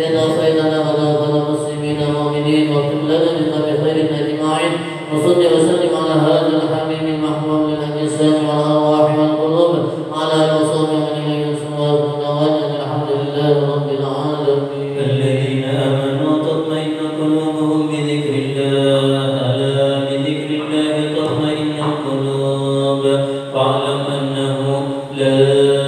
إذا صيدنا غدا المسلمين المؤمنين واكتب لنا من بخير أجمعين وصل وسلم على هذا الحبيب المحبوب للأجسام والأرواح والقلوب على آله وصحبه ومن إليه سواه وجل الحمد لله رب العالمين. الذين آمنوا وتطمئن قلوبهم بذكر الله ألا بذكر الله تطمئن القلوب واعلم أنه لا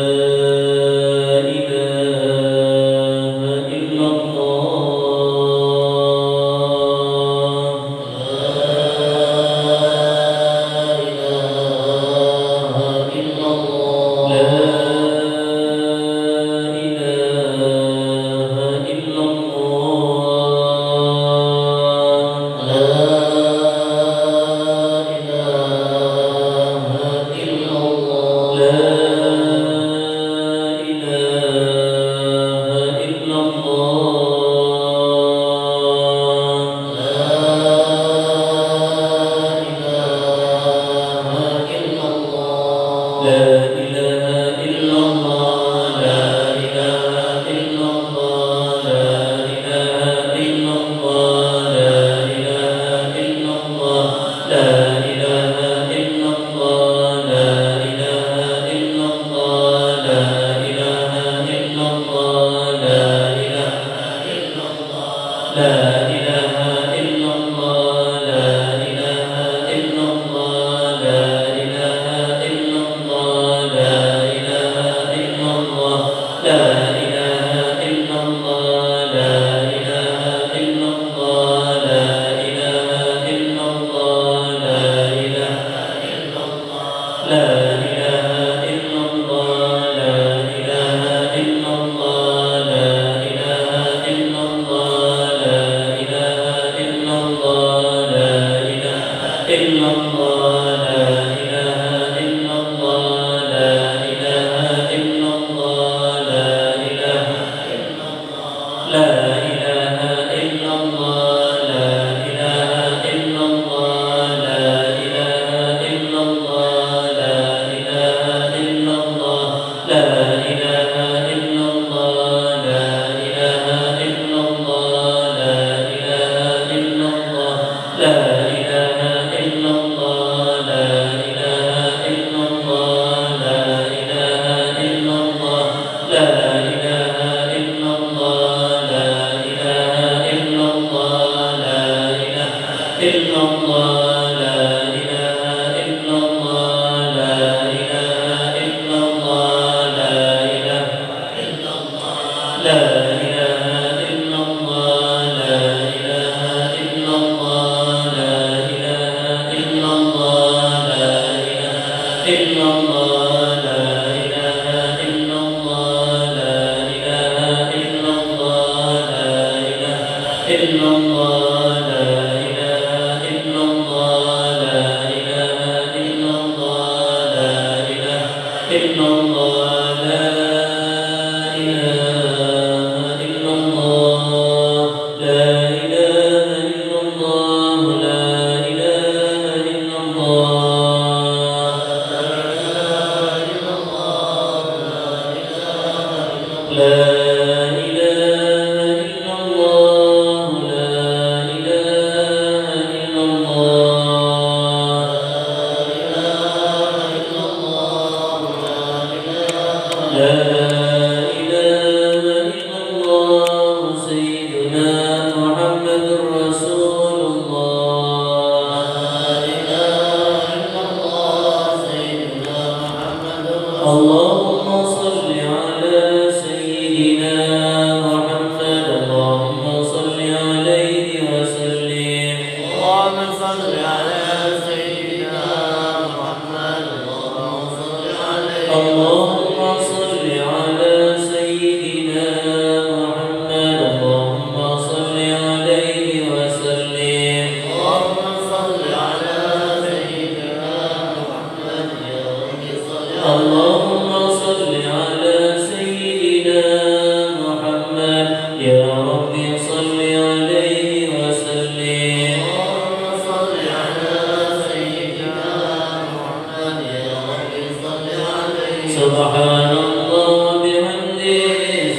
سبحان الله وبحمده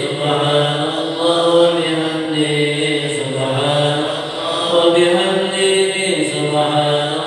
سبحان الله وبحمده سبحان الله وبحمده سبحان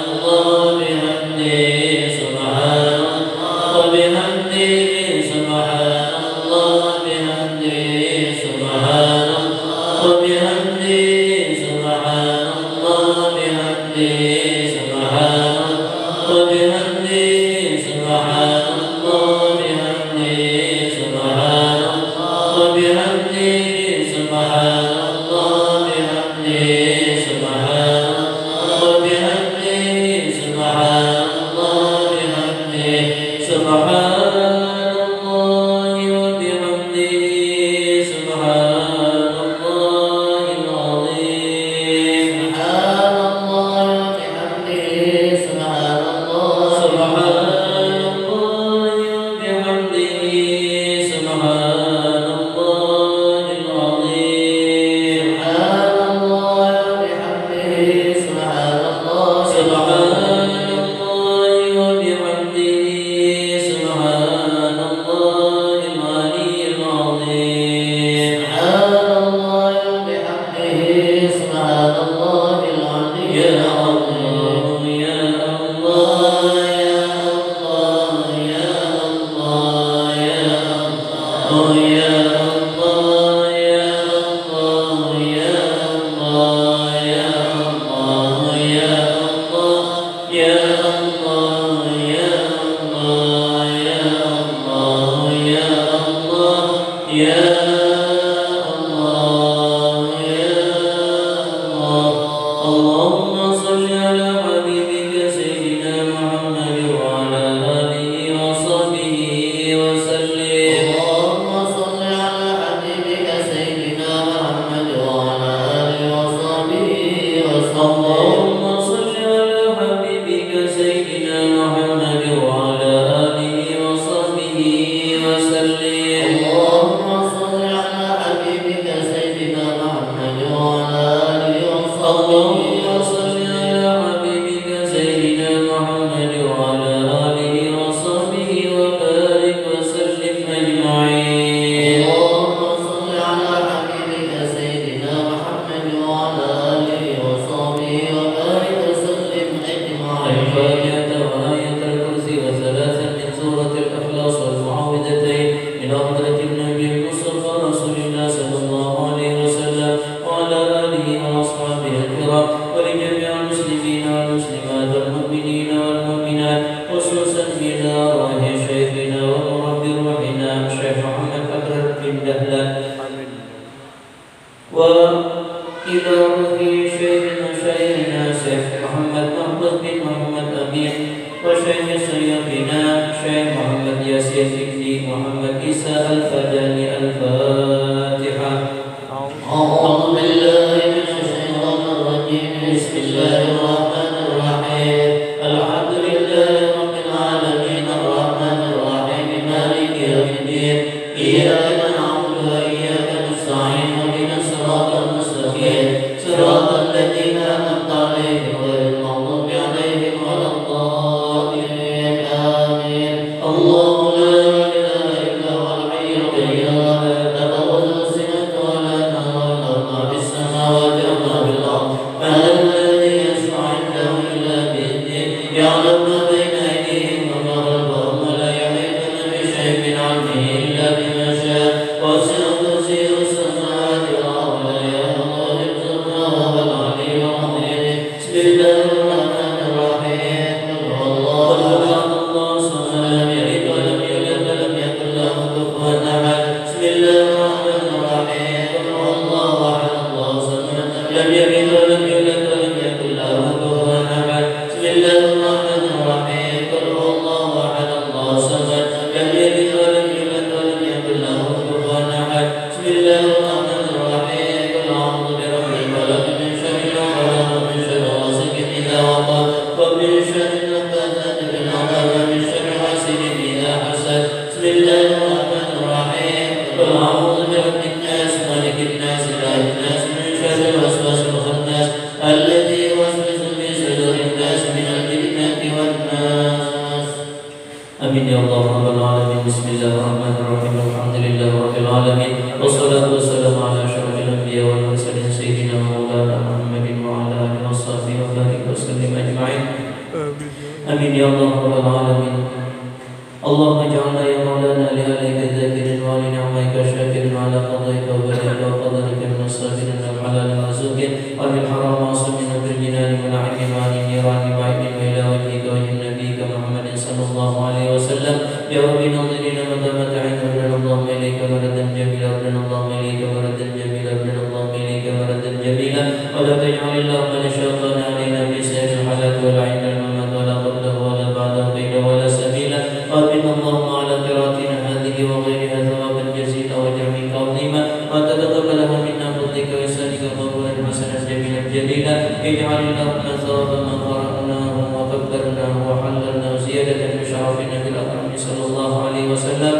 ومن حرام عاصم من الجنان ونعيم عن النيران بعيد إلى وجهك وجه نبيك محمد صلى الله عليه وسلم يا رب ناظرين متمتعين ردنا اللهم إليك مردا جميلا ردنا اللهم إليك مردا جميلا ردنا اللهم إليك مردا جميلا ولا تجعل اللهم لشيطان علينا في سائر الحالات ولا عند الممات ولا قبله ولا بعده قيل ولا سبيلا قابلنا اللهم على قراءتنا هذه وغيرها ثوابا جزيلا وجرما عظيما وتتقبلها منا فضلك وإحسانك قبولا حسنا جميلا جليلا اجعل اللهم ثواب ما قرأناه وكبرناه وحللناه زيادة بشرفنا بالأكرم صلى الله عليه وسلم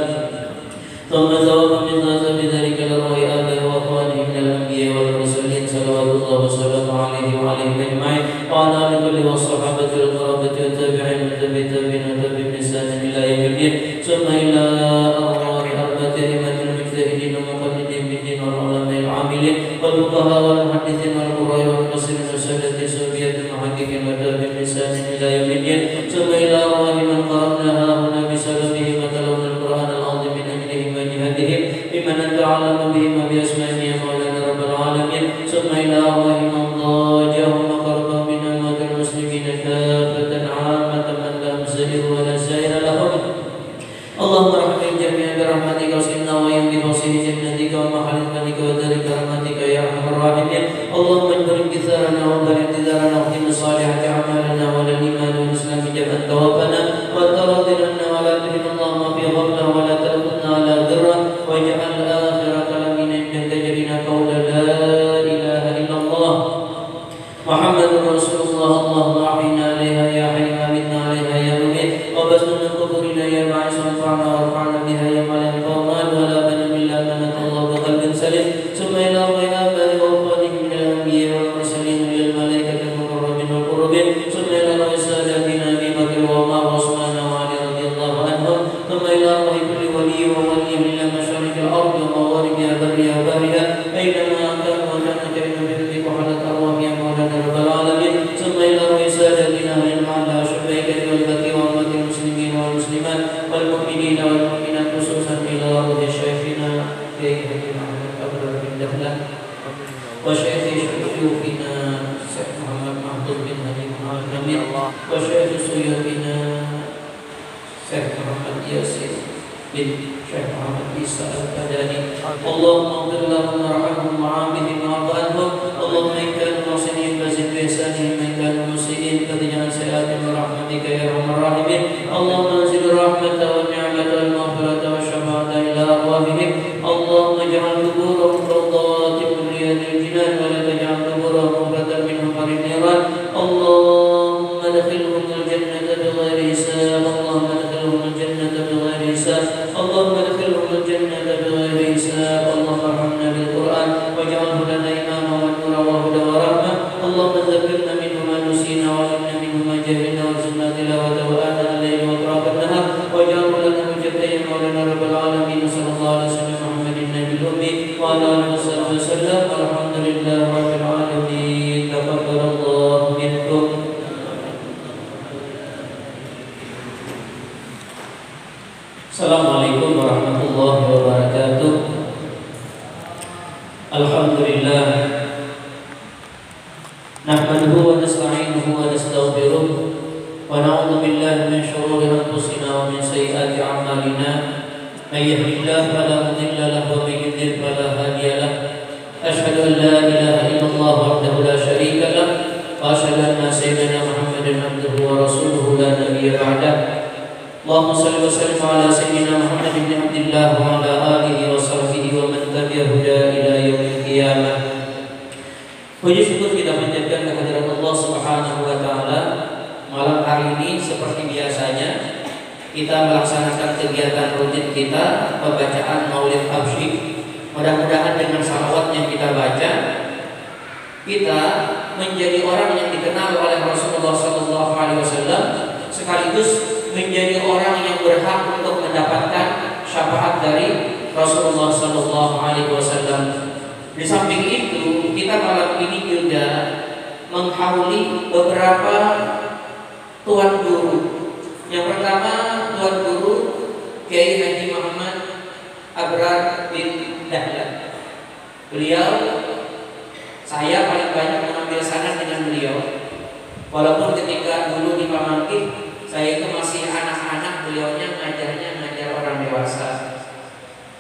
ثم ثواب من هذا بذلك لروح آبائه وأخوانه من الأنبياء والمرسلين صلوات الله وسلامه عليه وعليهم أجمعين وعلى آل كل والصحابة والقرابة والتابعين والتابعين وتابعين بإحسان إلى يوم الدين ثم إلى أرواح أربعة أئمة المجتهدين ومقلدين بالدين والعلماء العاملين والفقهاء والمحدثين والقراء والمفسرين والسادة الصوفية المحققين وتابعين بإحسان إلى يوم الدين ثم إلى أرواح من قرأناها هنا بسببهم وتلونا القرآن العظيم من أجلهم وجهادهم بمن أنت أعلم بهم وبأسمائهم يا مولانا رب العالمين ثم إلى أرواح من ضاجهم وقربهم من أموات المسلمين كافة عامة من لهم سائر ولا سائر لهم اللهم ارحم الجميع برحمتك واسقنا وإياهم بفضل جنتك ومحل فضلك ودار كرامتك يا أرحم الراحمين اللهم اجبر انكسارنا وانظر اعتذارنا واختم صالحة أعمالنا ولا الإيمان والإسلام جمعا توفنا والتراض عنا ولا تهن اللهم في غفلة ولا تأخذنا على ذرة واجعل آخر كلامنا عندك جرينا قول لا إله إلا الله محمد رسول الله اللهم أحينا عليها يا حي وأمتنا عليها يا مميت وبسنا من قبورنا يا باعث وانفعنا وارفعنا بها يا ملك القومات ولا بنا إلا من أتى الله بقلب سليم ثم إلى آبائه وأخوانه من الأنبياء والمرسلين إلى الملائكة المقربين والقربين ثم إلى رؤوس ساداتنا أبي بكر وعمر وعثمان وعلي رضي الله عنهم ثم إلى روح كل ولي وولي من مشارق الأرض ومغاربها برها بارها أينما كان وجنة بحبك وحلت أرواح يا مولانا رب العالمين ثم إلى روح ساداتنا أهل المعنى وشبيكة والبكي وأمة المسلمين والمسلمات والمؤمنين والمؤمنات خصوصا إلى روح شيخنا كيف أبرر بن دخلة وشيخ شيوخنا الشيخ محمد محمود بن هادي الحميد وشيخ شيوخنا الشيخ محمد ياسر بن الشيخ محمد عيسى البداني اللهم اغفر لهم وارحمهم وعافهم واعف عنهم اللهم إن كانوا محسنين فزد بإحسانهم وإن كانوا مسيئين فاجعل سيئاتهم برحمتك يا أرحم الراحمين اللهم انزل الرحمة والنعمة والمغفرة والشفاعة إلى أرواحهم اللهم اجعل قبورهم روضات من رياض الجنان ولا تجعل قبورهم مفردا من حفر النيران اللهم ادخلهم الجنة بغير حساب اللهم ادخلهم الجنة بغير حساب اللهم ادخلهم الجنة بغير حساب اللهم ارحمنا بالقرآن واجعله لنا إماما ونورا وهدى ورحمة اللهم ذكرنا منه ما نسينا وعلمنا منه ما جهلنا وارزقنا تلاوته آناء الليل وأطراف النهار واجعله لنا حجة يا مولانا رب العالمين صلى الله عليه وسلم محمد النبي الأمي وعلى آله وصحبه وسلم والحمد لله رب العالمين تقبل الله منكم. Assalamualaikum warahmatullahi wabarakatuh. Alhamdulillah nahmaduhu wa nasta'inuhu wa nastaghfiruh wa na'udzu billahi min shururi anfusina wa min sayyiati a'malina may yahdihillahu fala mudilla lahu wa may yudlil fala hadiya lahu asyhadu an la ilaha illallah wahdahu la syarika lahu wa asyhadu anna sayyidina Muhammadan abduhu wa rasuluhu la nabiyya ba'dahu. Allahumma salli wa sallim ala sayyidina Muhammad ibn Abdillah wa ala alihi wa sahbihi wa man tabi'ahu ila yaumil qiyamah. Puji syukur kita panjatkan kehadirat Allah Subhanahu wa taala. Malam hari ini seperti biasanya kita melaksanakan kegiatan rutin kita pembacaan Maulid Habsyi. Mudah-mudahan dengan salawat yang kita baca kita menjadi orang yang dikenal oleh Rasulullah sallallahu alaihi wasallam sekaligus menjadi orang yang berhak untuk mendapatkan syafaat dari Rasulullah sallallahu alaihi wasallam. Di samping itu, kita malam ini juga menghauli beberapa tuan guru. Yang pertama, tuan guru Kiai Haji Muhammad Abrar bin Dahlan. Beliau, saya paling banyak mengambil sanad dengan beliau. Walaupun ketika dulu di Pamangkin saya itu masih anak-anak, beliaunya ngajar orang dewasa.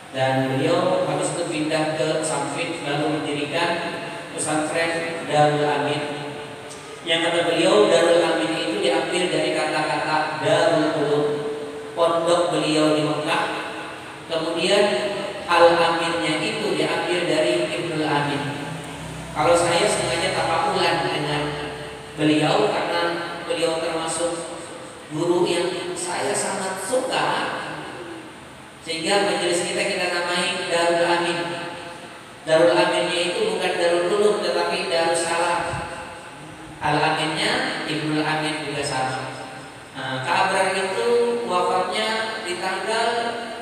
Dan beliau habis itu pindah ke Samfit lalu mendirikan pesantren Darul Amin. Yang kata beliau Darul Amin itu diambil dari kata-kata Darul Qulub, pondok beliau di Mekah. Kemudian Al-Aminnya itu diambil dari Ibnul Amin. Kalau saya sengaja tapakulan dengan beliau karena beliau termasuk guru yang saya sangat suka, sehingga majelis kita namai Darul Amin. Darul Aminnya itu bukan Darul Qulub tetapi Darul Salam. Al-Aminnya Ibnul Amin juga sama. Kak Abrar itu wafatnya di tanggal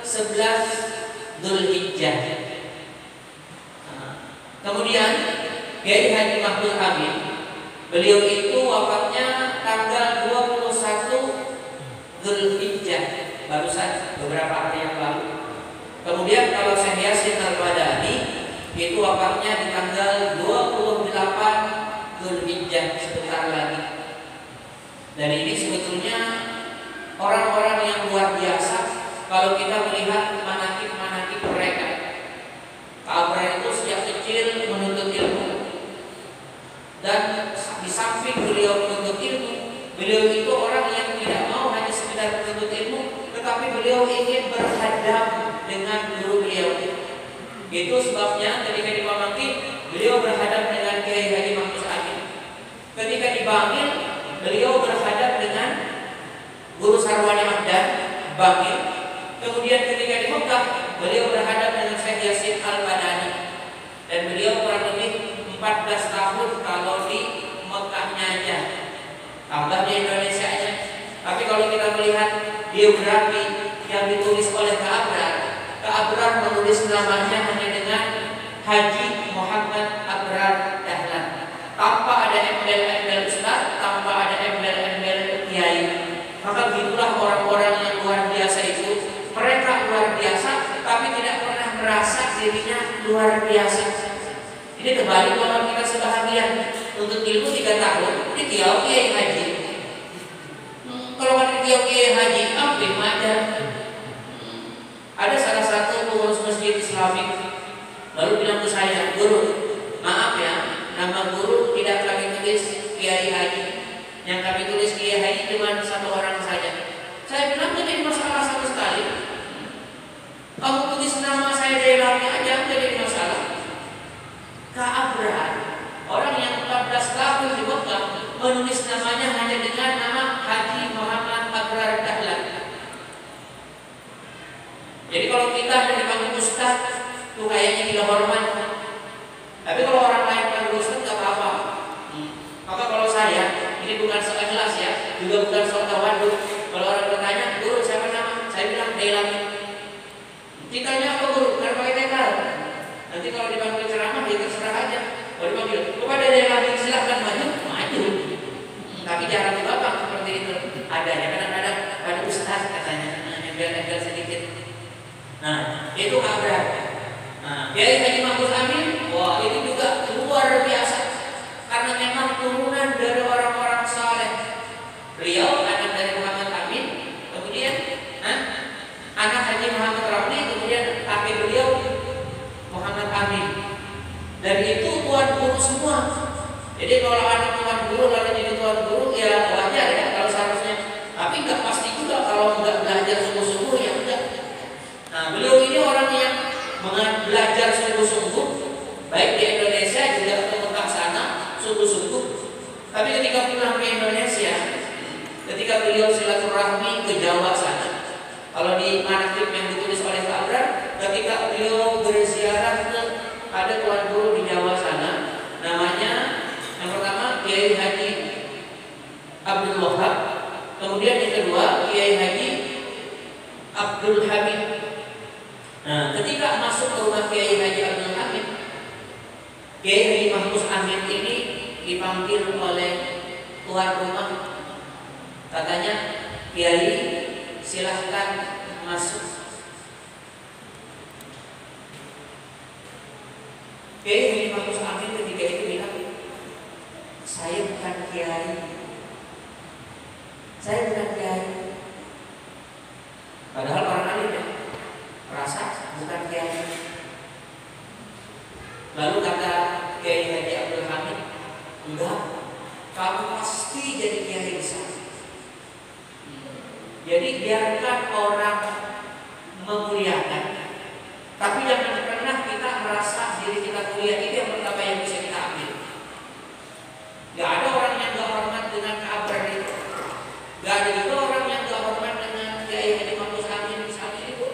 11 Dzulhijjah. Kemudian Kiai Haji Mahmud Amin, beliau itu wafatnya tanggal 21 Dzulhijjah, barusan beberapa hari yang lalu. Kemudian kalau Syekh Yasin Al-Badani itu wafatnya di tanggal 28 Dzulhijjah, sebentar lagi. Dan ini sebetulnya orang-orang yang luar biasa kalau kita melihat manaqib-manaqib mereka. Kabra itu sejak kecil menuntut ilmu, dan di samping beliau menuntut ilmu, beliau itu orang yang tidak mau hanya sekedar menuntut ilmu, tetapi beliau ingin berhadap dengan guru beliau. Itu sebabnya ketika di Pamangkin beliau berhadap dengan Kiai Haji Mahmud Amin. Ketika di Bangil beliau berhadap dengan Guru Sarwani Ahdan Bangil. Kemudian ketika di Mekah beliau berhadap dengan Syekh Yasin Al-Badani. Dan beliau kurang lebih 14 tahun kalau di Mekahnya aja, tambah di Indonesia aja. Tapi kalau kita melihat biografi yang ditulis oleh Kak Abrar menulis namanya hanya dengan Haji Muhammad Abrar Dahlan, tanpa ada embel-embel ustaz, tanpa ada embel-embel kiai. Maka begitulah orang-orang yang luar biasa itu. Mereka luar biasa, tapi tidak pernah merasa dirinya luar biasa. Ini kembali kalau kita sebahagian untuk ilmu 3 tahun di Tiau Kiai Haji. Kalau di Tiau Kiai Haji, hampir aja. Ada salah satu pengurus masjid Islamik lalu bilang ke saya, "Guru, maaf ya, nama guru tidak kami tulis Kiai Haji. Yang kami tulis Kiai Haji cuma 1 orang saja." Saya bilang tidak masalah sama sekali. Kamu tulis nama saya dari dalamnya aja, jadi masalah. Kak Abrar, orang yang 14 tahun di Mekah, menulis namanya hanya dengan nama Haji Muhammad Abrar Dahlan. Jadi kalau kita ada dipanggil ustaz, itu kayaknya tidak hormat. Tapi kalau orang lain panggil ustaz, tak apa-apa. Maka kalau saya, ini bukan soal jelas ya, juga bukan soal tawaduk. Kalau orang bertanya, "Guru siapa nama?" Saya bilang Dailami. Ditanya apa guru? Karena pakai tekal. Nanti kalau dipanggil ceramah, dia terserah aja. Kalau dipanggil kepada Dailami silahkan maju. Tapi jangan dibapang seperti itu. Ada ya kadang-kadang pada ustaz katanya, nempel-nempel sedikit. Nah, itu Abrar. Nah, Kiai Haji Mahmud Amin, wah ini juga luar biasa karena memang turunan dari orang-orang saleh. Beliau anak dari Muhammad Amin, kemudian anak Haji Muhammad Ramli, kemudian kakek beliau Muhammad Amin. Dan itu tuan guru semua. Jadi kalau anak tuan guru lalu jadi tuan guru, ya wajar ya kalau seharusnya. Tapi nggak pasti juga kalau nggak belajar sungguh-sungguh ya enggak. Nah, beliau ini orang yang belajar sungguh-sungguh, baik di Indonesia juga ke Mekah sana sungguh-sungguh. Tapi ketika pulang ke Indonesia, ketika beliau silaturahmi ke Jawa sana, kalau di manaqib yang ditulis oleh Pak Abrar, ketika beliau berziarah ke ada tuan guru di Jawa sana, namanya yang pertama Kiai Haji Abdul Wahab, kemudian yang kedua Kiai Haji Abdul Hamid. Nah, ketika masuk ke rumah Kiai Haji Abdul Hamid, Kiai Haji Mahmud Amin ini dipanggil oleh tuan rumah. Katanya, "Kiai, silahkan masuk." Kiai Haji Mahmud Amin ketika itu bilang, "Saya bukan kiai, Saya bukan kiai. Padahal orang alim ya, merasa bukan kiai. Lalu kata Kiai Haji Abdul Hamid, enggak, kamu pasti jadi kiai besar. Jadi biarkan orang memuliakan, tapi jangan pernah kita merasa diri kita mulia. Itu yang pertama yang bisa kita ambil. Gak ada orang yang gak hormat dengan keabsahan itu. Gak ada juga orang yang gak hormat dengan Kiai Haji Mahmud Amin misalnya itu.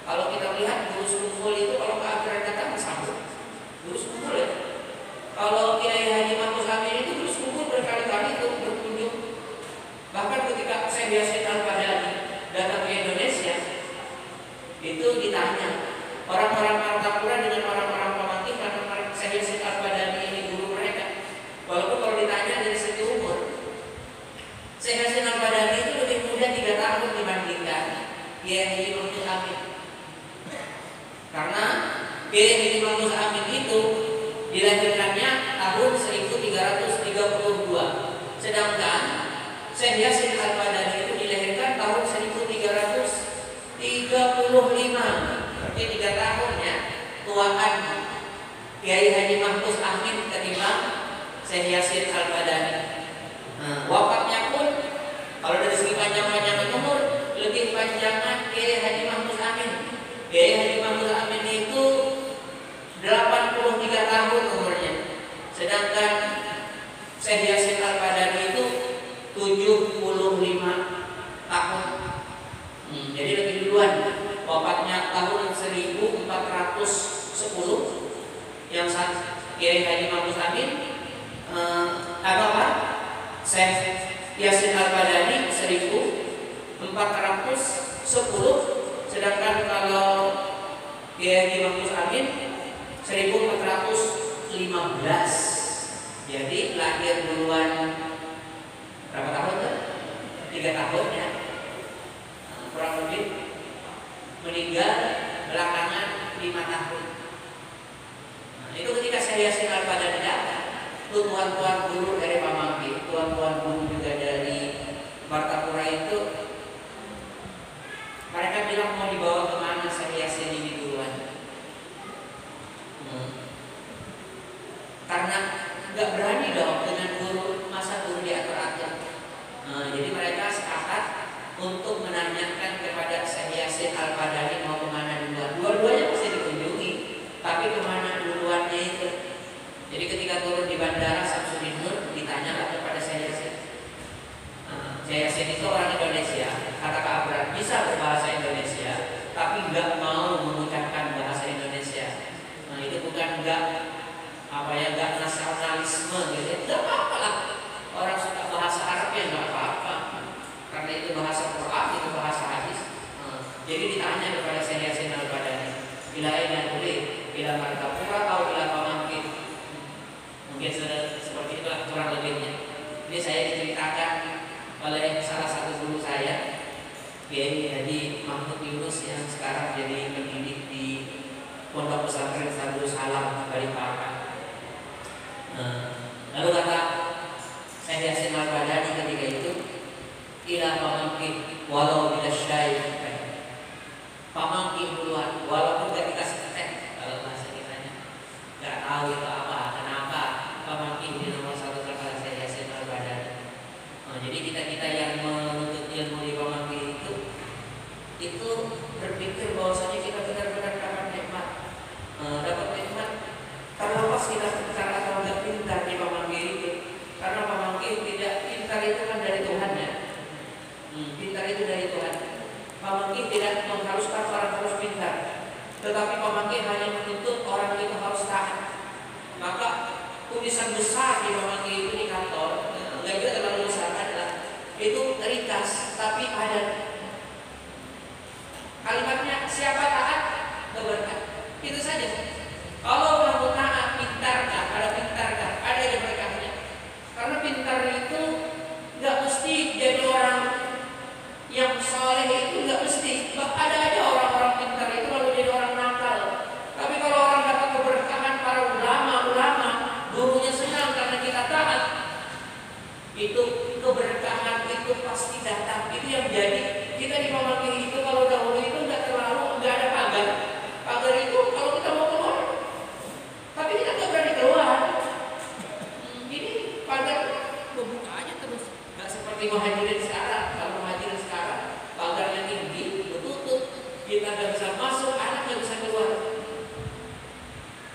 Kalau kita lihat guru sungguh itu, kalau keabsahan datang bersambut guru sungguh ya. Kalau Kiai Haji Mahmud Amin itu guru sungguh berkali-kali itu berkunjung. Bahkan ketika saya biasa Al-Padani datang ke Indonesia, itu ditanya orang-orang Martapura dengan orang-orang Pamangkin, karena saya Al-Padani ini guru mereka. Walaupun kalau ditanya dari segi umur, Syekh Hasan Al-Badani itu lebih muda 3 tahun dibandingkan Kiai Haji Mahmud Amin. Karena Kiai Haji Mahmud Amin itu dilahirkannya tahun 1332, sedangkan Syekh Hasan Al-Badani itu dilahirkan tahun 1335. Berarti 3 tahun ya tuaan Kiai Haji Mahmud Amin ketimbang Syekh Hasan Al-Badani. Wafatnya pun kalau dari segi panjang-panjangan umur lebih panjangan Kiai Haji Mahmud Amin. Kiai Haji Mahmud Amin itu 83 tahun umurnya, sedangkan Syekh Hasan Al-Badani itu 75 tahun. Jadi lebih duluan. Wafatnya tahun 1410. Yang Kiai Haji Mahmud Amin Syekh Hasan Al-Badani 1410, sedangkan kalau Kiai Haji Mahmud Amin 1415. Jadi lahir duluan berapa tahun tuh? 3 tahun ya, kurang lebih. Meninggal belakangan 5 tahun. Itu ketika Syekh Hasan Al-Badani datang, tuan-tuan guru dari Pamangkin, tuan-tuan guru juga dari Martapura itu, mereka bilang mau dibawa kemana Syekh Hasan ini duluan. Karena nggak berani dong dengan guru, masa guru diatur-atur. Jadi mereka sepakat untuk menanyakan kepada Syekh Hasan Al-Badani mau kemana duluan. Dua-duanya pasti dikunjungi, tapi kemana duluannya itu. Jadi ketika turun di bandara Samsudin Nur, ditanyalah kepada Syekh Hasan. Syekh Hasan itu orang Indonesia, kata Kak Abrar, bisa berbahasa Indonesia, tapi nggak mau mengucapkan bahasa Indonesia. Itu bukan nggak nasionalisme gitu. Nggak apa-apa lah. Orang suka bahasa Arab ya nggak apa-apa. Karena itu bahasa Quran, itu bahasa hadis. Jadi ditanya kepada Syekh Hasan Al-Badani, bila aina tulis, bila Martapura atau bila Pamangkin. Mungkin seperti itulah kurang lebihnya. Ini saya diceritakan oleh salah satu guru saya, Kiai Haji Mahmud Yunus, yang sekarang jadi pendidik di Pondok Pesantren Sadrul Salam Balikpapan. Lalu kata Syekh Hasan Al-Badani ketika itu, ila Pamangkin walau bila syai, Pamangkin duluan walaupun gak dikasih teh. Kalau bahasa kitanya gak tahu itu apa, kenapa Pamangkin di nomor 1 kepada Syekh Hasan Al-Badani. Jadi kita yang menuntut ilmu di Pamangkin itu berpikir bahwasanya kita benar-benar dapat nikmat, karena pas kita pintar atau tidak pintar di Pamangkin itu. Karena Pamangkin tidak pintar itu kan dari Tuhan ya. Pintar itu dari Tuhan. Pamangkin tidak mengharuskan orang harus pintar, tetapi Pamangkin hanya menuntut orang itu harus taat. Maka tulisan besar di Pamangkin itu di kantor, nggak juga terlalu besar adalah itu ringkas tapi padat. Kalimatnya siapa taat keberkah, itu saja. Kalau kamu taat, pintarkah, ada aja berkahnya. Karena pintar itu nggak mesti jadi orang yang soleh, itu nggak mesti. Ada aja orang-orang pintar itu lalu jadi orang nakal. Tapi kalau orang dapat keberkahan para ulama, gurunya senang karena kita taat, itu keberkahan itu pasti datang. Itu yang jadi kita di Pamangkin itu kalau dahulu itu nggak ada pagar. Pagar itu kalau kita mau keluar, tapi kita nggak berani keluar. Ini pagar membuka aja terus, nggak seperti muhajirin sekarang. Kalau muhajirin sekarang pagarnya tinggi, tertutup, kita nggak bisa masuk, anak nggak bisa keluar.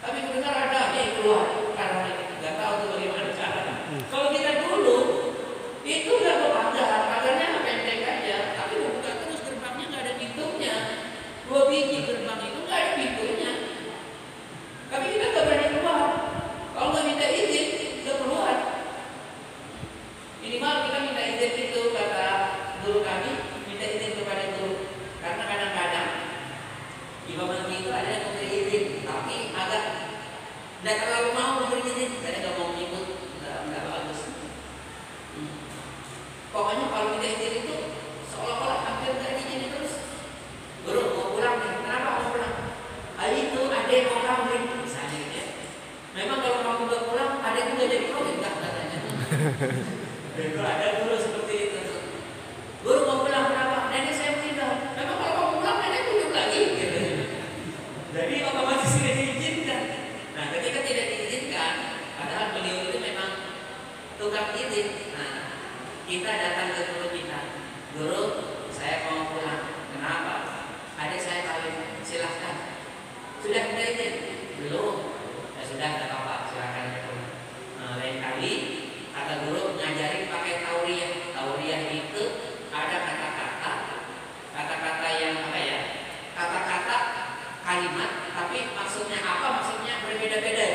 Tapi benar ada yang keluar karena kita nggak tahu tuh bagaimana caranya. Kalau kita dulu itu nggak berpagar, pagarnya pendek aja, tapi buka terus gerbangnya nggak ada pintunya. 2 biji gerbang itu nggak ada pintunya. Tapi kita nggak berani keluar. Kalau nggak minta izin, nggak keluar. Minimal kita minta izin itu, kata guru kami, minta izin kepada guru. Karena kadang-kadang di Pamangkin itu ada yang memberi izin, tapi agak tidak terlalu mau memberi izin. Saya nggak mau ikut, nggak bagus. Pokoknya kalau minta izin itu seolah-olah hampir nggak izin terus. Guru mau pulang nih, kenapa mau pulang? Itu ada yang mau kawin, misalnya gitu ya. Memang kalau kamu nggak pulang, ada yang nggak jadi kawin nggak katanya. Itu ada guru seperti itu. Guru mau pulang kenapa? Nenek saya meninggal. Memang kalau kamu pulang nenek hidup lagi. Gitu. Jadi otomatis tidak diizinkan. Nah, ketika tidak diizinkan, padahal beliau itu memang tukang izin. Nah, kita datang ke guru kita, guru, saya mau pulang. Kenapa? Adik saya kawin, silahkan. Sudah minta izin? Belum. Ya sudah, tidak apa-apa, silahkan pulang. Nah, lain kali kata guru ngajarin pakai tauriah. Tauriah itu ada kata-kata yang apa ya? Kata-kata kalimat, tapi maksudnya apa? Maksudnya berbeda-beda.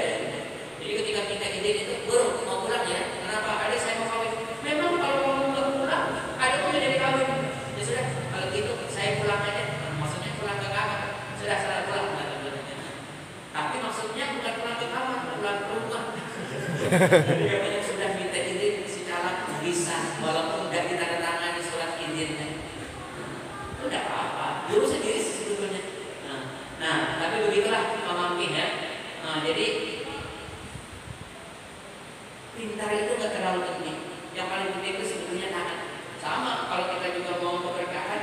Jadi ketika minta izin itu, guru mau pulang ya? Kenapa? Adik saya mau kawin. Memang kalau kamu nggak pulang, ada pun jadi kawin. Ya sudah, kalau gitu saya pulang aja. Maksudnya pulang ke kamar. Sudah saya pulang. Tapi maksudnya bukan pulang ke kamar, pulang ke rumah. Jadi katanya sudah minta izin secara bisa, walaupun tidak ditandatangani surat izinnya. Itu tidak apa-apa. Guru sendiri sebetulnya. Nah, tapi begitulah Pamangkin ya. Jadi pintar itu nggak terlalu penting. Yang paling penting itu sebetulnya taat. Sama kalau kita juga mau keberkahan,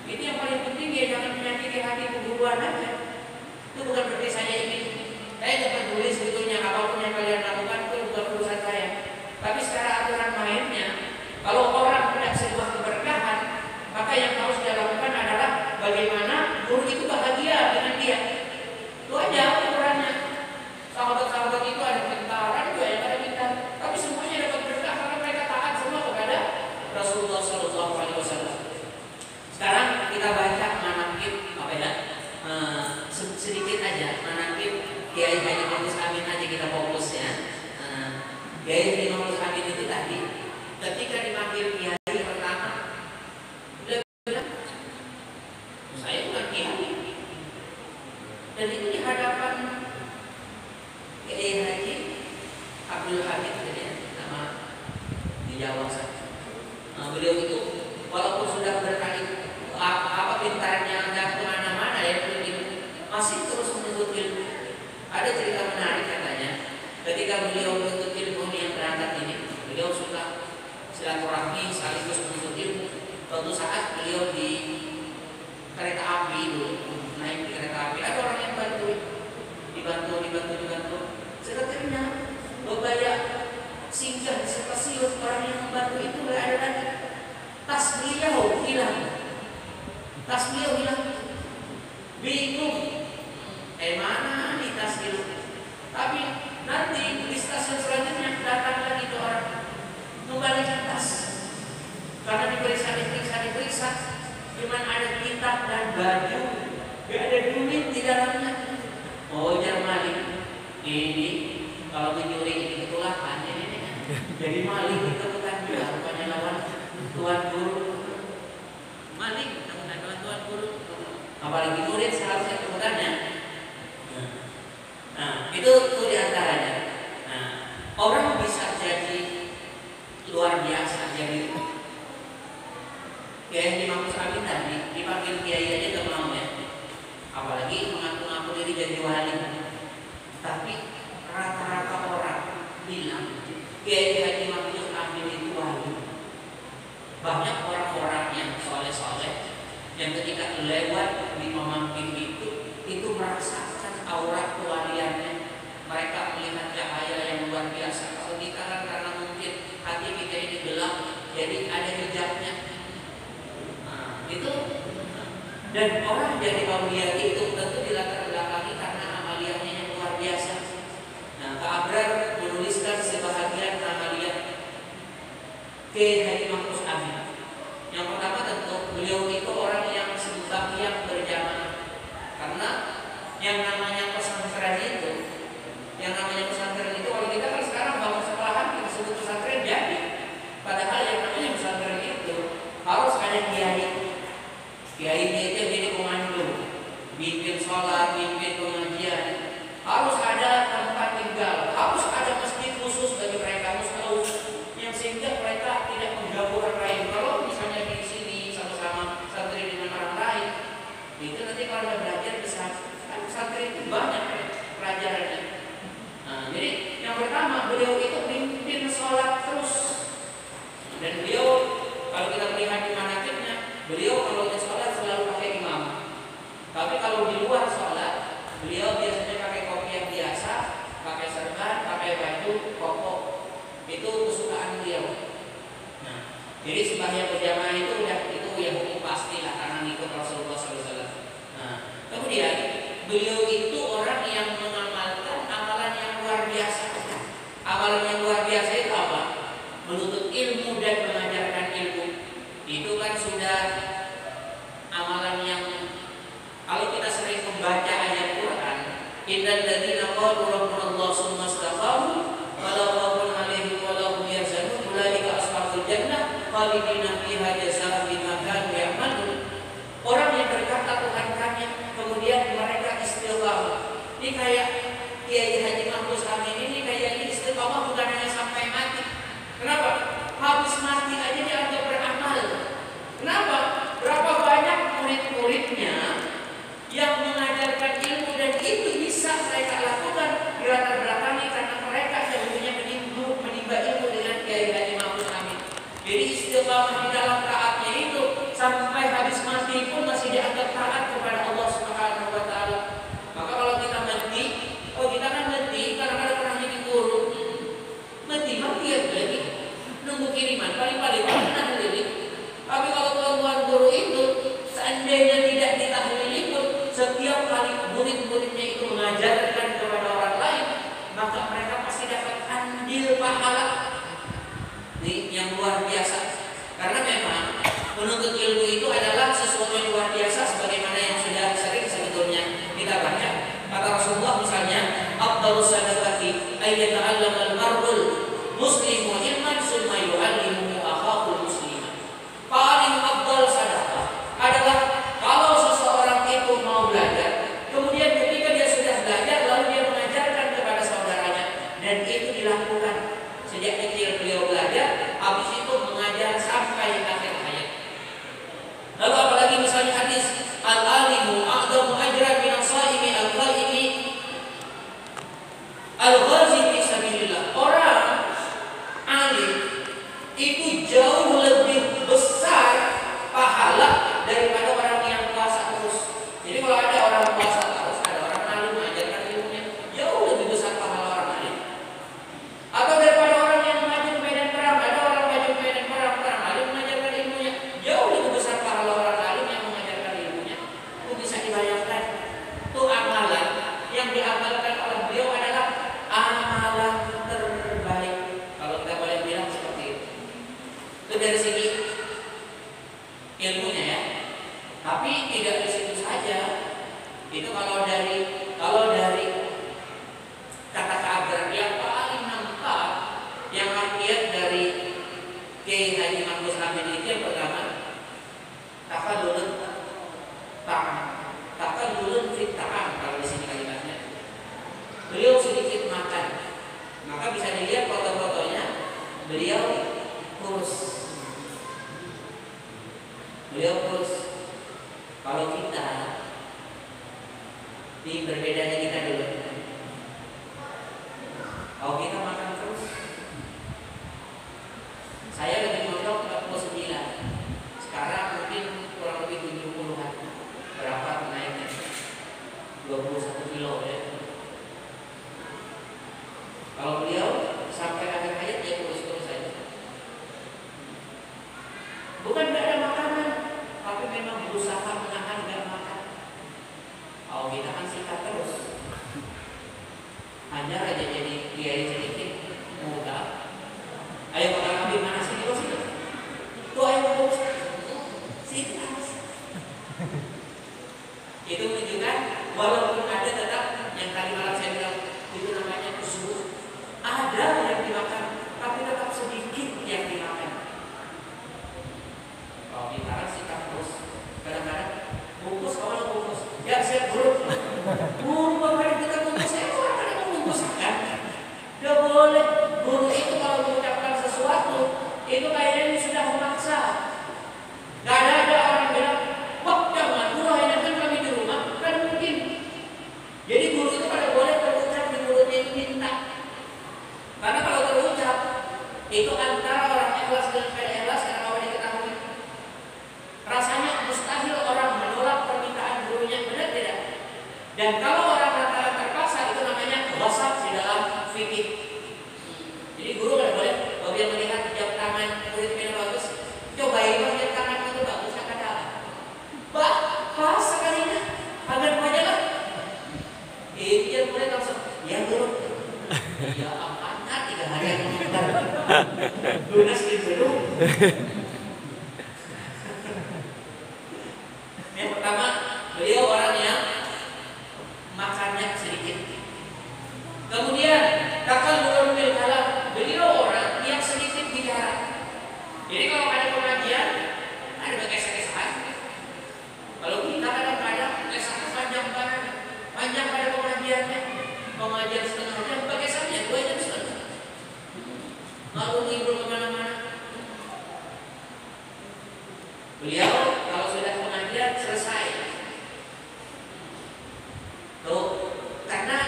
ini yang paling penting ya jangan menyakiti hati keguruan aja. Itu bukan berarti saya ingin, saya nggak peduli sebetulnya apapun yang kalian lakukan itu bukan urusan saya. Tapi secara aturan mainnya, kalau orang hendak sebuah keberkahan, maka yang harus dia lakukan adalah bagaimana guru itu bahagia dengan dia. Itu aja aturannya. Sahabat-sahabat itu ada pintar, ada juga yang ada pintar, tapi semuanya dapat berkah karena mereka taat semua kepada Rasulullah SAW. Sekarang kita baca manaqib apa ya? Sedikit aja manaqib Kiai Haji Ma'ruf Amin aja kita fokus ya. Kiai Haji Ma'ruf Amin itu tadi ketika dipanggil Kiai pertama, beliau bilang, saya bukan Kiai. Dan itu di hadapan Kiai Haji Abdul Hamid ya, nama di Jawa sana. Beliau itu walaupun sudah berkali apa pintarnya nggak kemana-mana ya, masih terus menuntut ilmu. Ada cerita menarik katanya, ketika beliau menuntut ilmu yang berangkat ini, beliau suka silaturahmi sekaligus menuntut ilmu. Suatu saat beliau di kereta api dulu, naik di kereta api, ada orang yang dibantu. Seketika berbaya singgah di stasiun, orang yang membantu itu nggak ada lagi. Tas beliau hilang, bingung. Mana nih tas itu? Tapi nanti di stasiun selanjutnya datang lagi ke orang kembalikan tas. Karena diperiksa, cuman ada kitab dan baju, gak ada duit di dalamnya. Oh, jangan maling. Ini kalau mencuri ini ketulahan ini. Jadi maling itu bukan juga, rupanya lawan tuan guru. Maling, bukan tuan guru. Apalagi murid seharusnya kemudiannya. Nah, itu diantaranya. Nah, orang bisa jadi luar biasa jadi Kiai Ma'ruf Amin tadi dipanggil kiai aja gak mau ya, apalagi mengaku-ngaku diri jadi wali. Tapi rata-rata orang bilang Kiai Haji Ma'ruf Amin itu wali. Banyak orang-orang yang soleh-soleh yang ketika lewat di pemangkin itu merasakan aura kewaliannya. Mereka melihat cahaya yang luar biasa. Kalau kita kan karena mungkin hati kita ini gelap, jadi ada hijabnya. Nah, itu. Dan orang jadi aulia itu tentu dilatar belakangi karena amaliyahnya yang luar biasa. Nah, Kak Abrar menuliskan sebahagian amaliyah ke Haji Mahfuz Amin. Yang pertama tentu beliau itu orang yang sembahyang berjamaah. Karena yang namanya pesantren itu kalau kita kan sekarang bangun sekolahan kita sebut pesantren jadi. Padahal yang namanya pesantren itu harus ada kiai. Kiainya itu jadi komando, bimbing sholat, bimbing pengajian. Harus ada tempat tinggal, harus ada masjid khusus bagi mereka mustaus, yang sehingga mereka tidak mengganggu orang lain. Kalau misalnya di sini sama-sama santri dengan orang lain, itu nanti kalau belajar bisa kan santri itu banyak ya pelajarannya. Nah, jadi yang pertama beliau itu pimpin sholat terus, dan beliau kalau kita melihat di manakibnya, beliau kalau di sholat selalu pakai imam. Tapi kalau di luar sholat, beliau biasanya pakai kopiah biasa, pakai serban, pakai baju koko. Itu kesukaan beliau. Nah, jadi sembahyang berjamaah itu ya hukum pasti lah karena ngikut Rasulullah SAW. Nah, kemudian beliau itu orang yang mengamalkan amalan yang luar biasa. Amalan yang luar biasa itu apa? Menuntut ilmu dan mengajarkan ilmu. Itu kan sudah amalan yang kalau kita sering membaca ayat Quran, innal ladzina qalu rabbunallahu tsumma istaqamu fala khaufun 'alaihim wa la hum yahzanun ulaika ashabul jannah khalidina fiha jazaa'an bima kanu ya'malun. Orang yang berkata Tuhan kami, kemudian mereka istiqamah. Ini kayak Kiai Haji Mahfuz Amin ini kayaknya istiqamah bukan hanya sampai mati. Kenapa? Habis mati aja dianggap beramal. Kenapa? Berapa banyak murid-muridnya yang mengajarkan ilmu dan itu bisa mereka lakukan di latar belakangi karena mereka dahulunya menimba ilmu dengan Kiai Haji Mahfuz Amin. Jadi istiqamah di dalam taatnya itu sampai habis mati pun masih dianggap taat kepada Allah Subhanahu wa taala. Maka kalau kita mati, kita kan mati kadang-kadang pernah jadi guru. Mati ya lagi. Nunggu kiriman paling-paling pernah lilit. Tapi kalau tuan guru itu seandainya tidak ditahlili pun setiap kali murid-muridnya itu mengajarkan kepada orang lain, maka mereka pasti dapat andil pahala. Ini yang luar biasa. Karena memang menuntut ilmu itu adalah sesuatu yang luar biasa sebagaimana yang sudah sering sebetulnya kita baca. Kata Rasulullah misalnya, afdhalus sadaqati ayyata'allama al-mar'ul muslimu ilman summa yu'allimuhu akhahul musliman. Paling afdal sedekah adalah kalau seseorang itu mau belajar, kemudian ketika dia sudah belajar lalu dia mengajarkan kepada saudaranya, dan itu dilakukan sejak kecil beliau belajar, habis itu mengajar sampai akhir hayat. Lalu apalagi misalnya hadis al-alimu a'dhamu ajran min as-saimi al-qaimi al-ghazi fi sabilillah. Orang alim itu jauh lebih besar pahala daripada orang yang puasa terus. Jadi kalau ada orang puasa terus, ada orang alim mengajarkan ilmunya, jauh lebih besar pahala orang alim. Atau daripada orang yang maju ke medan perang, ada orang maju ke medan perang, orang alim mengajarkan ilmunya, jauh lebih besar pahala orang alim yang mengajarkan ilmunya. Itu bisa dibayangkan. Itu amalan yang diamalkan oleh beliau adalah amalan terbaik. Kalau kita boleh bilang seperti itu. Itu dari segi ilmunya ya. Tapi tidak di situ saja. Itu kalau dari kata-kata Abrar yang paling nampak yang rakyat dari Kiai Haji Mahfuz Amin itu yang pertama takallulun fit ta'am, kalau di sini kalimatnya. Beliau sedikit makan. Maka bisa dilihat foto-fotonya beliau kurus. Kalau kita di berbedanya kita dulu. Kalau kita makan terus, saya lebih mondok 49. Bukan nggak ada makanan, tapi memang berusaha menahan nggak makan. Kalau kita kan sikat terus, hanya aja jadi kiai sedikit, mudah. Ayo bakal ambil mana sih di sini? Tuh ayo bos, sikat. Itu menunjukkan walaupun ada tetap yang tadi malam saya bilang itu namanya usul. Ada yang dimakan, tapi tetap sedikit yang dimakan. Kalau kita sikat terus, kadang-kadang bungkus awal bungkus, ya saya buruk. Buruk kali kita bungkus, saya orang kali membungkus kan? Gak boleh. Guru itu kalau mengucapkan sesuatu itu kayaknya sudah memaksa. Gak ada orang bilang, wah jangan guru hanya kan kami di rumah, kan mungkin. Jadi guru itu kalau boleh terucap di mulutnya itu minta. Karena kalau terucap itu antara orang ikhlas dengan tidak ikhlas karena mau diketahui. Rasanya mustahil orang menolak permintaan gurunya, benar tidak? Dan kalau orang rata-rata terpaksa itu namanya ghasab di dalam fikih. Jadi guru nggak boleh kalau dia melihat jam tangan muridnya bagus, cobain jam tangan itu bagus kata Pak, pas sekalinya, agar aja lah. Dia mulai langsung, ya guru. Ya amanah 3 hari yang mengantar. Lunas di dulu. Yang pertama, beliau orang yang makannya sedikit. Kemudian, takal belum kalam, beliau orang yang sedikit bicara. Jadi kalau ada pengajian, ada kisah-kisahan. Kalau kita kadang-kadang kisah panjang banget, panjang pada pengajiannya, pengajian setengah jam, kisahnya 2 jam setengah. Lalu ngibul kemana-mana. Beliau kalau sudah pengajian selesai. Tuh, karena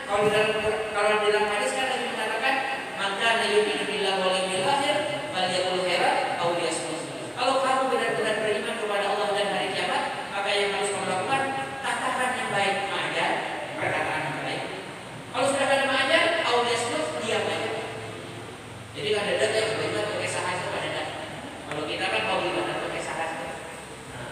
kalau di dalam hadis kan Nabi mengatakan maka nayyu'minu billahi wal yawmil akhir falyaqul khairan aw liyasmut. Kalau kamu benar-benar beriman kepada Allah dan hari kiamat, maka yang harus kamu lakukan katakan yang baik, mengajar perkataan yang baik. Kalau sudah ada mengajar, aw liyasmut, diam aja. Jadi kan ada yang beriman pakai sahas itu ada. Kalau kita kan mau beriman pakai sahas. Nah,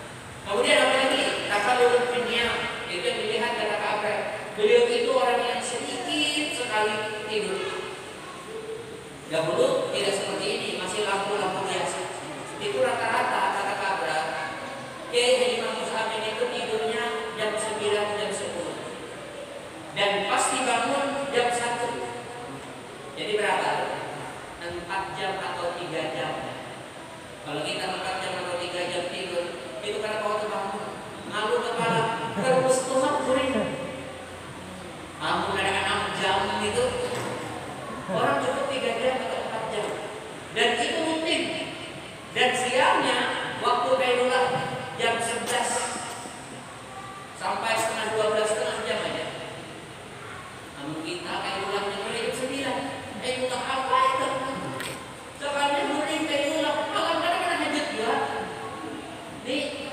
kemudian apa lagi? Takallul dunia itu yang dilihat kata Abraham. Beliau itu orang yang sedikit sekali tidur. Dahulu tidak seperti ini, masih lampu-lampu biasa. Itu rata-rata kata Kabra, Kiai Haji Mahmud Amin itu tidurnya jam 9, jam 10. Dan pasti bangun jam 1. Jadi berapa? 4 jam atau 3 jam. Kalau kita 4 jam atau 3 jam tidur, itu karena waktu bangun ngalu kepala, terus tumak kuring. Kamu kadang 6 jam itu orang cukup 3 jam atau 4 jam. Dan itu rutin. Dan siangnya waktu kailulah jam 11 sampai setengah 12, setengah jam aja. Namun kita kailulahnya mulai jam 9. Kailulah apa itu? Soalnya mulai kailulah malam kadang-kadang hajat juga. Nih,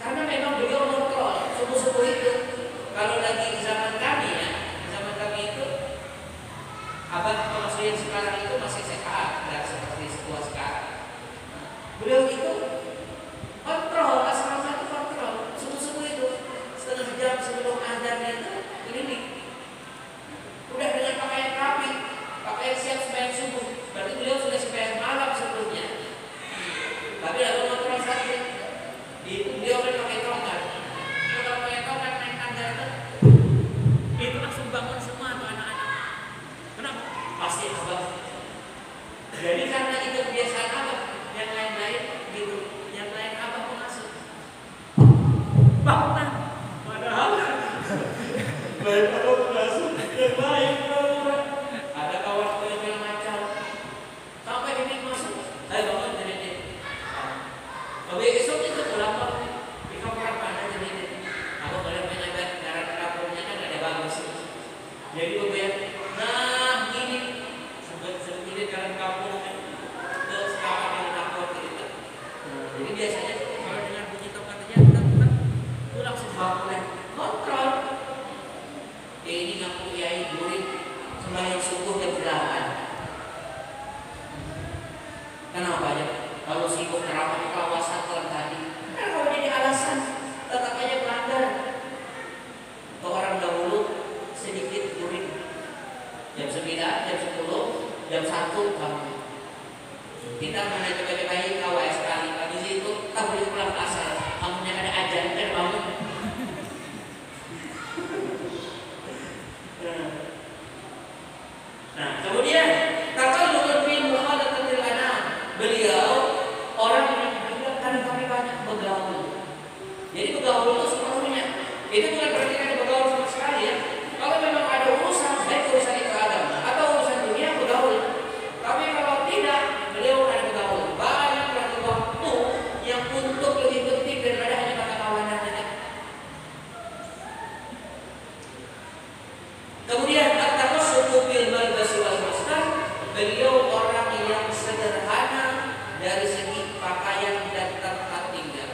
karena memang beliau kontrol subuh-subuh itu. Kalau lagi di zaman kami ya, zaman kami itu abad pengasuhan sekarang itu masih sehat, tidak seperti setua sekarang. Beliau itu kontrol, asrama itu kontrol, subuh-subuh itu setengah jam sebelum azannya itu ini udah dengan pakaian rapi, pakaian siap sembahyang subuh. Berarti beliau sudah sembahyang malam sebelumnya. Tapi lalu kontrol satu, beliau kan pakai tongkat. Kalau pakai tongkat naik tangga itu langsung bangun semua tuh anak-anak. Kenapa? Pasti abang. Jadi karena itu kebiasaan abang, yang lain-lain gitu, yang lain abang masuk. Bangunan, padahal lain abang masuk, yang lain bangunan. Ada kawan yang macam, sampai ini masuk, saya bangun jadi ini. Tapi esok itu pulang di kamar mana jadi ini. Aku boleh menyebut darah dapurnya kan ada bagus. Jadi beberapa, nah ini sebut-sebut dalam kampung terus kawan yang dapur gitu. Jadi biasanya kalau dengar bunyi tongkatnya itu langsung bangun kontrol. Ini ngaku kiai murid sembahyang subuh jam 8. Kenapa ya? Kalau sibuk ceramah Jadi bergaul itu sepenuhnya. Itu bukan berarti ada bergaul sama sekali ya. Kalau memang ada urusan, baik urusan itu agama atau urusan dunia bergaul. Tapi kalau tidak, beliau ada bergaul. Banyak waktu yang untuk lebih penting daripada hanya kata kawanan saja. Kemudian at-taqassufu bil malbasi wal maskan, beliau orang yang sederhana dari segi pakaian dan tempat tinggal.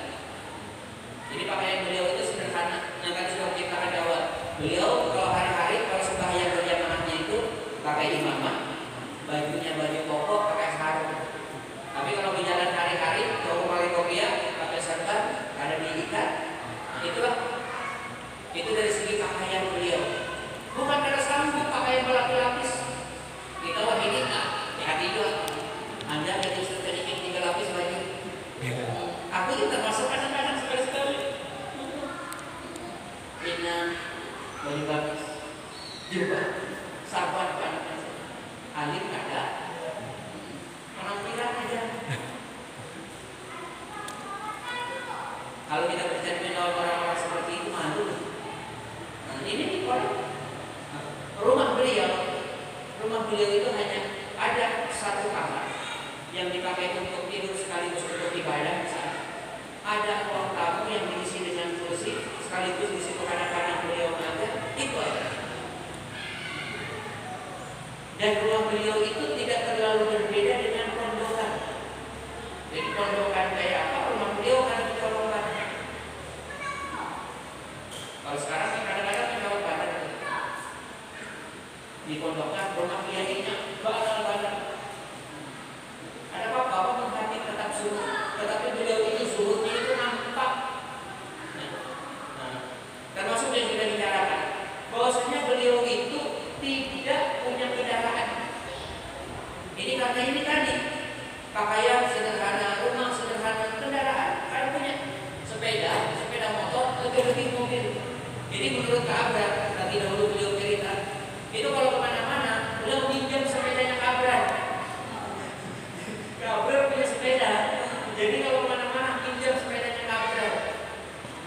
Jadi pakaian beliau itu sederhana. Yang tadi sudah kita jawab. Beliau kalau hari-hari kalau sembahyang berjamaahnya itu pakai imamah, bajunya baju koko, pakai sarung. Tapi kalau berjalan hari-hari, kalau pakai kopiah, pakai serban, ada diikat. Itulah. Itu dari segi pakaian beliau. Bukan karena sambung pakaian berlapis-lapis. Kita wah ini hati juga. Anda ada sedikit 3 lapis baju. Aku itu termasuk kadang-kadang sekali-sekali. Ini baju lapis, juga sahabat panas. Alim ada, penampilan aja. Kalau kita berbicara dengan orang-orang seperti itu malu. Nah, ini di rumah beliau itu hanya ada satu kamar yang dipakai untuk tidur sekaligus untuk ibadah. Ada ruang tamu yang diisi dengan kursi sekaligus di situ kadang-kadang beliau ada. Itu aja. Dan rumah beliau itu tidak terlalu berbeda dengan pondokan. Jadi pondokan kayak apa, rumah beliau kan pondokan. Kalau sekarang kan kadang-kadang menjawab badan di pondokan rumah kiainya banyak. Ada apa-apa menghati tetap zuhud, tetapi beliau itu zuhudnya itu nampak. Termasuk yang sudah dibicarakan bahwasanya beliau itu tidak punya kendaraan. Ini karena ini tadi pakaian sederhana, rumah sederhana, kendaraan kan punya sepeda motor, lebih mobil. Jadi menurut Ka'abah, tadi dahulu beliau cerita, itu kalau kemana-mana, beliau pinjam sepedanya Ka'abah. Ka'abah punya sepeda, jadi kalau kemana-mana pinjam sepedanya Ka'abah.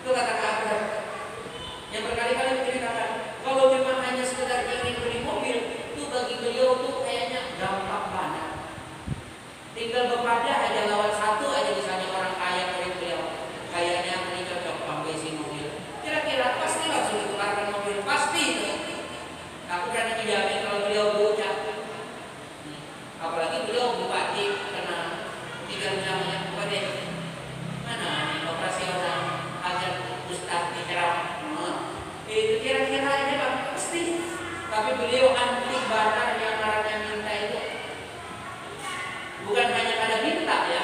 Itu kata Ka'abah. Yang berkali-kali menceritakan, kalau memang hanya sekedar ingin beli mobil, itu bagi beliau tuh kayaknya gampang banget. Tinggal berpada aja lawan satu aja misalnya orang kaya dari beliau, kayaknya ini cocok pakai isi mobil. Kira-kira pasti langsung ditukarkan mobil, pasti itu. Aku berani menjamin kalau beliau berucap, apalagi beliau bupati kena 3 namanya bupati mana nih operasional agar Ustaz dicerah. Itu kira-kira aja Pak, pasti. Tapi beliau anti banar yang marahnya minta itu. Bukan hanya pada minta ya.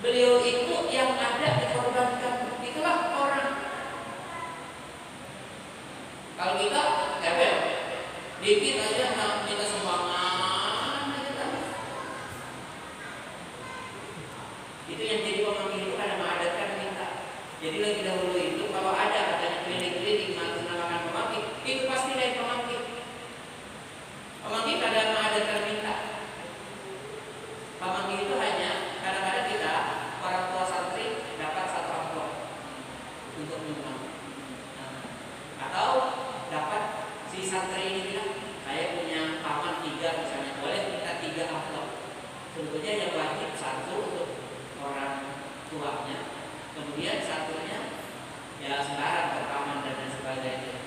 Beliau itu yang ada dikorbankan. Itulah orang. Kalau kita level dikit aja minta sumbangan aja. Itu yang jadi pemanggil itu karena mengadatkan minta. Jadi lagi dahulu itu kalau ada katanya klinik-klinik menamakan pemanggil, itu pasti lain pemanggil. Pemanggil kadang mengadatkan minta. Pemanggil itu hanya kadang-kadang kita orang tua santri dapat 1 amplop untuk menyumbang. Atau dapat si santri ini bilang, saya punya paman 3 misalnya, boleh minta 3 amplop. Sebetulnya yang wajib 1 untuk orang tuanya, kemudian 1-nya ya sembarang ke paman dan sebagainya.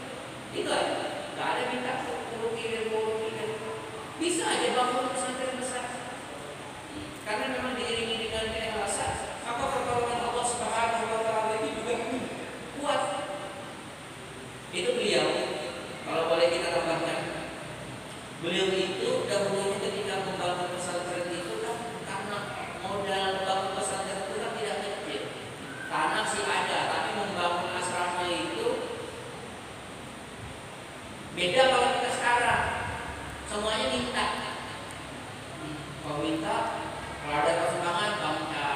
Itu aja, nggak ada minta kirim. Bisa aja bangun pesantren besar. Karena memang diiringi dengan keikhlasan, maka pertolongan Allah Subhanahu wa taala itu juga kuat. Itu beliau, kalau boleh kita tambahkan, beliau itu dahulunya ketika membangun pesantren itu kan karena modal bangun pesantren itu kan tidak kecil. Tanah sih ada, tapi membangun asrama itu beda kalau kita sekarang. Semuanya minta. Kalau minta, kalau ada persembahan bangunkan.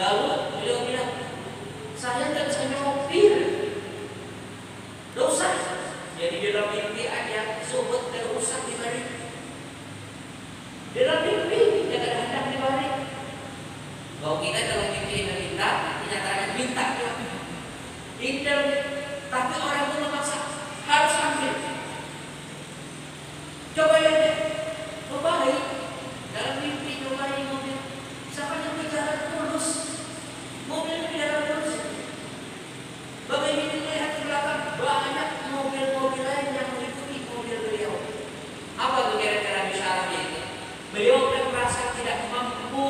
Lalu beliau bilang, saya nggak bisa nyopir, dosa. Jadi dalam mimpi aja sobat terusak di balik. Dalam mimpi tidak ada hendak di balik. Kalau kita dalam mimpi minta, kenyataan minta. Tidak, tapi orang itu memaksa harus ambil. Coba lihat, cobain dalam mimpi, cobain mobil. Siapa yang berjalan mulus, mobil di dalam mulus. Bagaimana melihat ke belakang, banyak mobil-mobil lain yang mengikuti mobil beliau. Apa tuh kira-kira isyaratnya itu? Beliau sudah merasa tidak mampu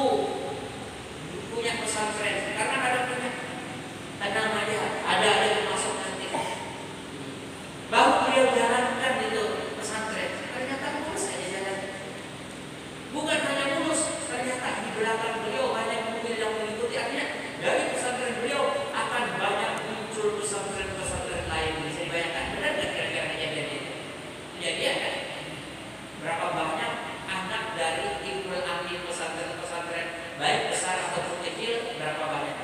punya pesantren karena ada punya tenang aja, ada yang masuk nanti. Baru beliau jalankan itu pesantren, ternyata mulus aja jalan. Bukan hanya mulus, ternyata di belakang beliau banyak mobil yang mengikuti. Artinya dari pesantren beliau akan banyak muncul pesantren-pesantren lain. Bisa dibayangkan, benar nggak kira-kira kejadian itu? Kejadian kan? Berapa banyak anak dari Ibnul Amin pesantren-pesantren, baik besar ataupun kecil, berapa banyak?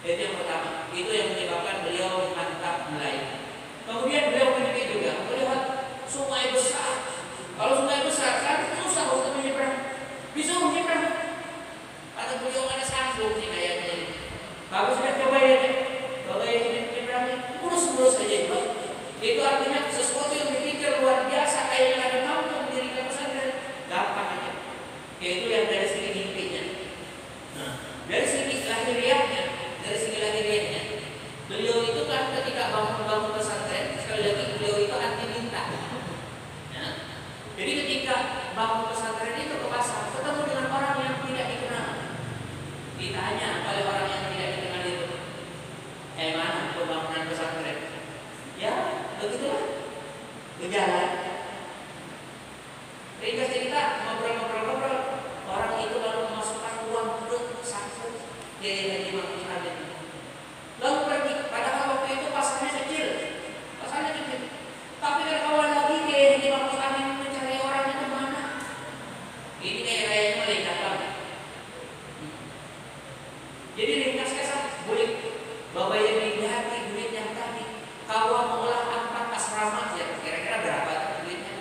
Itu yang pertama. Itu yang menyebabkan beliau mantap mulai. Kemudian beliau menyebut juga melihat sungai besar. Kalau sungai besar kan susah untuk menyeberang. Bisa menyeberang. Kata beliau ada sambung sih kayaknya. Bagus sudah coba ya. Kalau yang ini menyeberang mulus-mulus saja. Itu artinya sesuatu yang dipikir luar biasa kayak yang ada mampu mendirikan pesantren. Gampang aja. Yaitu yang dari segi mimpinya. Nah, dari segi lahiriahnya, beliau itu kan ketika bangun pesantren, sekali lagi beliau itu anti minta. Ya. Jadi ketika bangun pesantren itu ke pasar, ketemu dengan orang yang tidak dikenal. Ditanya oleh orang yang tidak dikenal itu, mana pembangunan pesantren? Ya, begitulah. Berjalan. Ringkas cerita, ngobrol-ngobrol, orang itu lalu memasukkan uang ke saku. Dia dimaksud ada. Lalu pergi, padahal waktu itu pasarnya kecil. Tapi kan awal lagi dia dimaksud angin mencari orang itu mana? Ini kayaknya malaikat banget. Jadi ringkas kesan, boleh bapak yang dilihat duit yang tadi. Kalau mengolah 4 asrama, ya kira-kira berapa duitnya?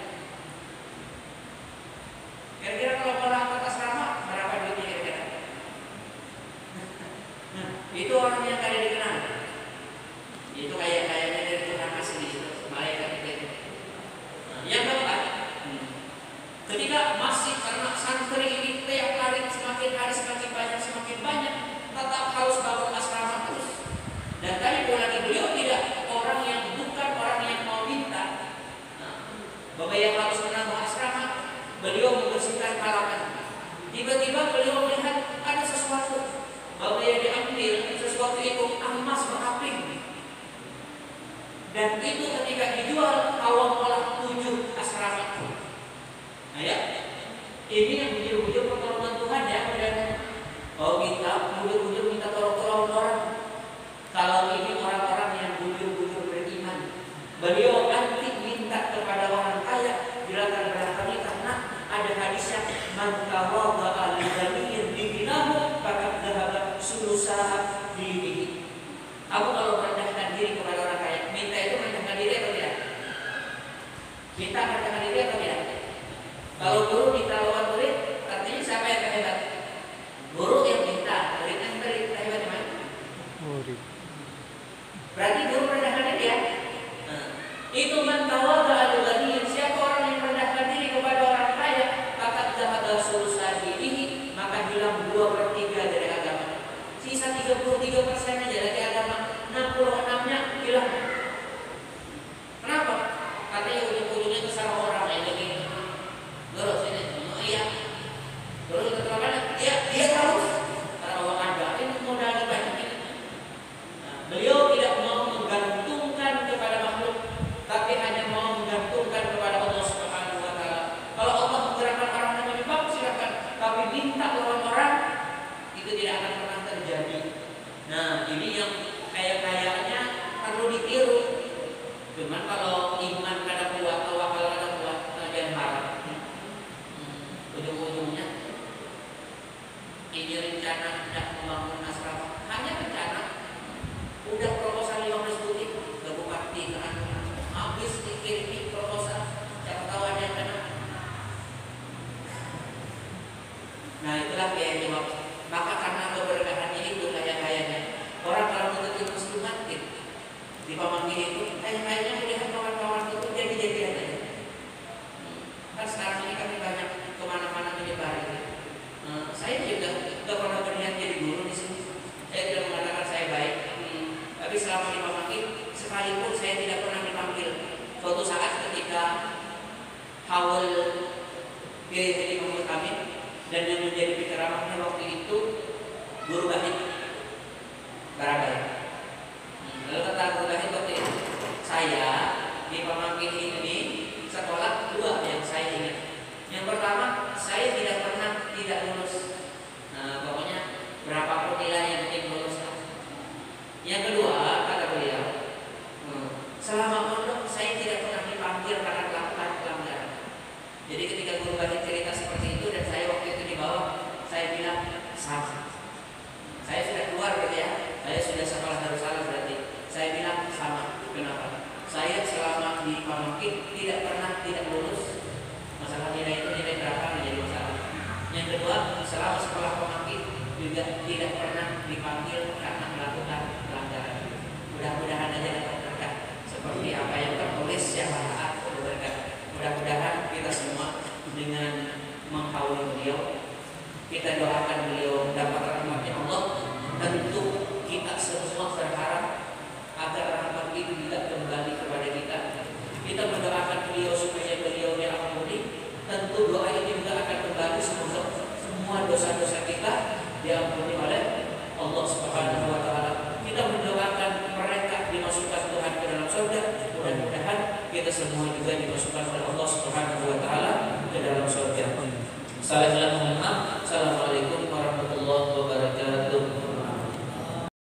Kira-kira kalau mengolah 4 asrama, berapa duitnya kira-kira? Itu orang yang kalian dikenal. Itu kayaknya dari Tuhan asli, malaikat itu. Yang keempat, ketika masih karena santri ini tiap hari semakin semakin banyak, tetap harus bangun asrama terus. Dan tadi lagi beliau tidak orang yang bukan orang yang mau minta. Bapak yang harus menambah asrama, beliau membersihkan halaman. Tiba-tiba beliau melihat ada sesuatu. Bapak yang diambil sesuatu itu emas beraping. Dan itu ketika dijual awal mula 7 asrama. Nah ya, ini yang bujur-bujur pertolongan Tuhan ya. Dan kalau kita bujur-bujur minta tolong-tolong orang, kalau ini orang-orang yang bujur-bujur beriman, beliau anti minta kepada orang kaya di latar belakang ini karena ada hadisnya man tawadda'a li-ghaniyin biginahu faqad dhahaba sulusaha bihi. Aku kalau merendahkan diri kepada orang kaya, minta itu merendahkan diri atau tidak? Minta merendahkan diri atau tidak? Kalau guru minta lawan murid, artinya siapa yang terhebat? Guru yang minta, murid yang beri, terhebat mana? Murid. Berarti guru merendahkan diri ya? Itu man tawadda'a li-ghaniyin, siapa orang yang merendahkan diri kepada orang kaya, faqad dhahaba sulusaha bihi, maka hilang 2/3 dari agama. Sisa 33% aja dari agama, 66-nya hilang. Kenapa? Katanya ujung-ujungnya itu sama orang yang begini. Guru sini, oh iya. Guru kita terlalu dia tahu. Karena uang ada, ini modal banyak ini. Nah, beliau tidak mau menggantungkan kepada makhluk, tapi hanya mau menggantungkan kepada Allah Subhanahu wa Ta'ala. Kalau Allah menggerakkan orang yang menyebab, silakan. Tapi minta lawan orang, itu tidak akan pernah terjadi. Nah, ini yang kayaknya perlu ditiru. Cuman kalau iman kada kuat, tawakal kada kuat, jangan harap. Ujung-ujungnya ini rencana hendak membangun Nah itulah kayak jawab. Maka karena keberkahannya itu kayaknya orang kalau menuntut ilmu sistematik di Pamanggih itu kayaknya melihat kawan-kawan itu jadi-jadian aja. Kan sekarang ini kami banyak kemana-mana menyebar. Saya juga tidak pernah berniat jadi guru di sini. Saya tidak mengatakan saya baik, tapi selama di Pamanggih sekalipun saya tidak pernah dipanggil. Suatu saat ketika haul Kiai Muhammad Amin dan yang menjadi penceramahnya waktu itu Guru Bahid Barabai. Lalu kata Guru Bahid waktu itu, saya di Pamanggih ini sekolah dua yang saya ingat. Yang pertama, saya tidak pernah tidak lulus. Nah, pokoknya berapapun nilai yang penting lulus. Yang kedua, kata beliau, selama pondok saya tidak pernah dipanggil karena melakukan pelanggaran. Jadi ketika Guru Bahid cerita seperti itu dan saya waktu itu dibawa, saya bilang sama. Saya sudah keluar gitu ya, saya sudah sekolah Darussalam berarti. Saya bilang sama. Kenapa? Saya selama di Pamanggih tidak pernah tidak lulus. Masalah nilai itu nilai berapa menjadi masalah. Yang kedua, selama sekolah Pamanggih juga tidak pernah dipanggil karena melakukan pelanggaran. Mudah-mudahan aja dapat berkah seperti apa yang tertulis yang manfaat berkah. Mudah-mudahan kita semua dengan menghauli beliau, kita doakan beliau dapat rahmatnya Allah. Tentu kita semua berharap agar rahmat itu tidak kembali kepada kita. Kita mendoakan beliau supaya beliau diampuni. Tentu doa ini juga akan kembali semoga semua dosa-dosa kita diampuni oleh Allah Subhanahu wa taala. Kita mendoakan mereka dimasukkan Tuhan ke dalam surga. Mudah-mudahan kita semua juga dimasukkan oleh Allah Subhanahu wa taala ke dalam surga. Assalamualaikum